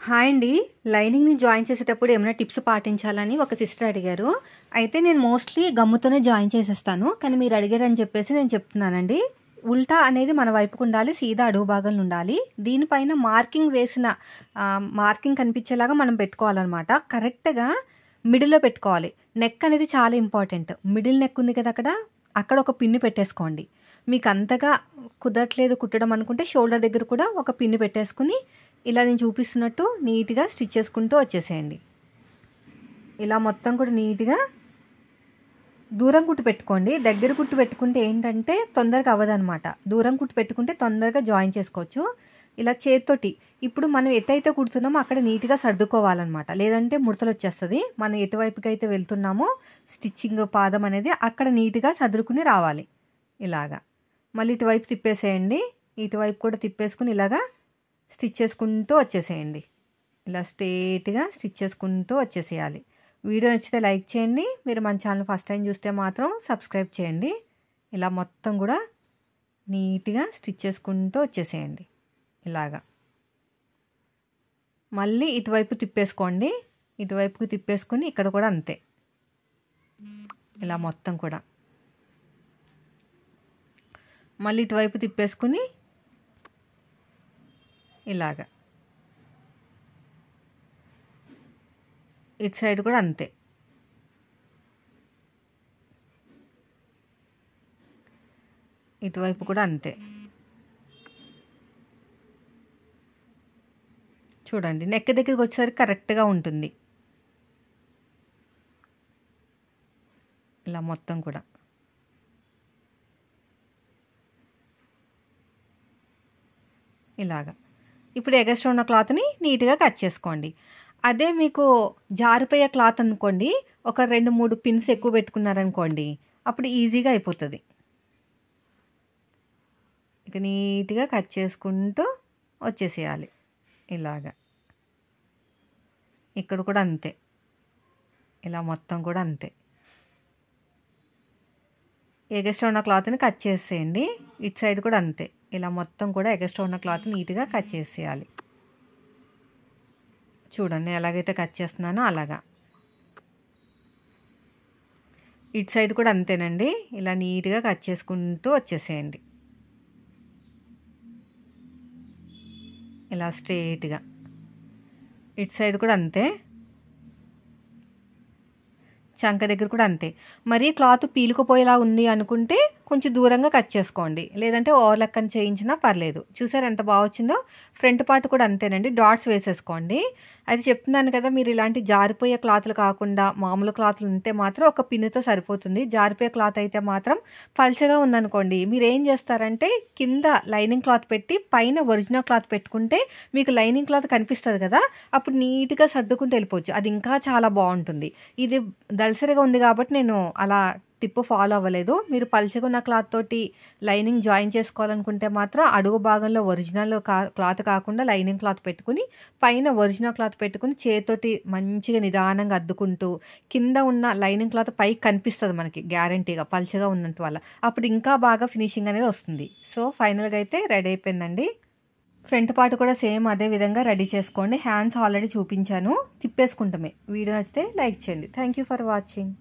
Hi అండి. లైనింగ్‌ని join చేసేటప్పుడు ఏమైనా టిప్స్ పాటించాలని ఒక సిస్టర్ అడిగారు. అయితే నేను మోస్ట్‌లీ గమ్ముతోనే జాయిన్ చేసేస్తాను. కానీ మీరు అడిగారని చెప్పేసి నేను చెప్తున్నానండి. ఉల్టా అనేది మన వైపుకు ఉండాలి. సీదా అడుగు భాగంలో ఉండాలి. దీనిపైన మార్కింగ్ వేసిన మార్కింగ్ కనిపించేలాగా మనం పెట్టుకోవాలనమాట. కరెక్ట్‌గా మిడిల్‌లో పెట్టుకోవాలి. నెక్ అనేది చాలా ఇంపార్టెంట్. మిడిల్ నెక్ ఉంది కదా అక్కడ ఒక పిన్ పెట్టేసుకోండి. మీకు అంతగా కుదరట్లేదు కుట్టడం అనుకుంటే షోల్డర్ దగ్గర కూడా ఒక పిన్ పెట్టేసుకుని ఇలా నేను చూపిస్తున్నట్టు నీట్‌గా స్టిచ్ చేసుకుంటూ వచ్చేసేయండి. ఇలా మొత్తం కూడా నీట్‌గా దూరం కుట్టు పెట్టుకోండి. దగ్గర కుట్టు పెట్టుకుంటే ఏంటంటే తొందరగా అవ్వదనమాట. దూరం కుట్టు పెట్టుకుంటే తొందరగా జాయిన్ చేసుకోవచ్చు. ఇలా చేత్తోటి ఇప్పుడు మనం ఎటైతే కుడుతున్నామో అక్కడ నీట్‌గా సర్దుకోవాలన్నమాట. లేదంటే ముడతలు వచ్చేస్తది. మనం ఎటువైపుకి అయితే వెళ్తున్నామో స్టిచ్చింగ్ పాదం అనేది అక్కడ నీట్‌గా సదురుకుని రావాలి. ఇలాగా మళ్ళీ ఇటువైపు తిప్పేసేయండి. ఇటువైపు కూడా తిప్పేసుకుని ఇలాగా స్టిచ్ చేసుకుంటూ వచ్చేసేయండి. ఇలా స్ట్రెయిట్‌గా స్టిచ్ చేసుకుంటూ వచ్చేసేయాలి. వీడియో నచ్చితే లైక్ చేయండి. మీరు మన ఛానల్ ఫస్ట్ టైం చూస్తే మాత్రం సబ్స్క్రైబ్ చేయండి. ఇలా మొత్తం కూడా నీట్‌గా స్టిచ్ చేసుకుంటూ వచ్చేసేయండి. ఇలాగా మళ్ళీ ఇటువైపు తిప్పేసుకోండి. ఇటువైపుకి తిప్పేసుకుని ఇక్కడ కూడా అంతే. ఇలా మొత్తం కూడా మళ్ళీ ఇటువైపు తిప్పేసుకుని ఇలాగా ఇటు సైడ్ కూడా అంతే. ఇటువైపు కూడా అంతే. చూడండి నెక్ దగ్గరికి వచ్చేసరికి కరెక్ట్గా ఉంటుంది. ఇలా మొత్తం కూడా ఇలాగా ఇప్పుడు ఎగస్ట్రా ఉన్న క్లాత్ని నీట్‌గా కట్ చేసుకోండి. అదే మీకు జారిపోయే క్లాత్ అనుకోండి, ఒక 2-3 పిన్స్ ఎక్కువ పెట్టుకున్నారనుకోండి, అప్పుడు ఈజీగా అయిపోతుంది. ఇక నీట్‌గా కట్ చేసుకుంటూ వచ్చేసేయాలి. ఇలాగా ఇక్కడ కూడా అంతే. ఇలా మొత్తం కూడా అంతే. ఎగస్ట్రా ఉన్న క్లాత్ని కట్ చేసేయండి. ఇటు సైడ్ కూడా అంతే. ఇలా మొత్తం కూడా ఎగస్ట్రా ఉన్న క్లాత్ నీట్‌గా కట్ చేసేయాలి. చూడండి ఎలాగైతే కట్ చేస్తున్నానో అలాగా. ఇటు సైడ్ కూడా అంతేనండి. ఇలా నీట్‌గా కట్ చేసుకుంటూ వచ్చేసేయండి. ఇలా స్ట్రెయిట్‌గా. ఇటు సైడ్ కూడా అంతే. చంక దగ్గర కూడా అంతే. మరీ క్లాత్ పీలుకుపోయేలా ఉంది అనుకుంటే కొంచెం దూరంగా కట్ చేసుకోండి. లేదంటే ఓవర్‌లక్కని చేయించినా పర్లేదు. చూసారా ఎంత బాగా వచ్చిందో? ఫ్రంట్ పార్ట్ కూడా అంతేనండి. డాట్స్ వేసేసుకోండి. అయితే చెప్తున్నాను కదా, మీరు ఇలాంటి జారిపోయే క్లాత్లు కాకుండా మామూలు క్లాత్లు ఉంటే మాత్రం ఒక పిన్నుతో సరిపోతుంది. జారిపోయే క్లాత్ అయితే మాత్రం పల్చగా ఉందనుకోండి, మీరు ఏం చేస్తారంటే కింద లైనింగ్ క్లాత్ పెట్టి పైన ఒరిజినల్ క్లాత్ పెట్టుకుంటే మీకు లైనింగ్ క్లాత్ కనిపిస్తుంది కదా, అప్పుడు నీట్‌గా సర్దుకుంటూ వెళ్ళిపోవచ్చు. అది ఇంకా చాలా బాగుంటుంది. ఇది దళసరిగా ఉంది కాబట్టి నేను అలా టిప్ ఫాలో అవ్వలేదు. మీరు పల్చగా ఉన్న క్లాత్ తోటి లైనింగ్ జాయిన్ చేసుకోవాలనుకుంటే మాత్రం అడుగు భాగంలో ఒరిజినల్ క్లాత్ కాకుండా లైనింగ్ క్లాత్ పెట్టుకుని పైన ఒరిజినల్ క్లాత్ పెట్టుకుని చేతితోటి మంచిగా నిదానంగా అద్దుకుంటూ కింద ఉన్న లైనింగ్ క్లాత్ పైకి కనిపిస్తుంది మనకి గ్యారంటీగా పల్చగా ఉన్నంత వల్ల. అప్పుడు ఇంకా బాగా ఫినిషింగ్ అనేది వస్తుంది. సో ఫైనల్గా అయితే రెడీ అయిపోయిందండి. ఫ్రంట్ పార్ట్ కూడా సేమ్ అదే విధంగా రెడీ చేసుకోండి. హ్యాండ్స్ ఆల్రెడీ చూపించాను. తిప్పేసుకుంటామే. వీడియో నచ్చితే లైక్ చేయండి. Thank you for watching.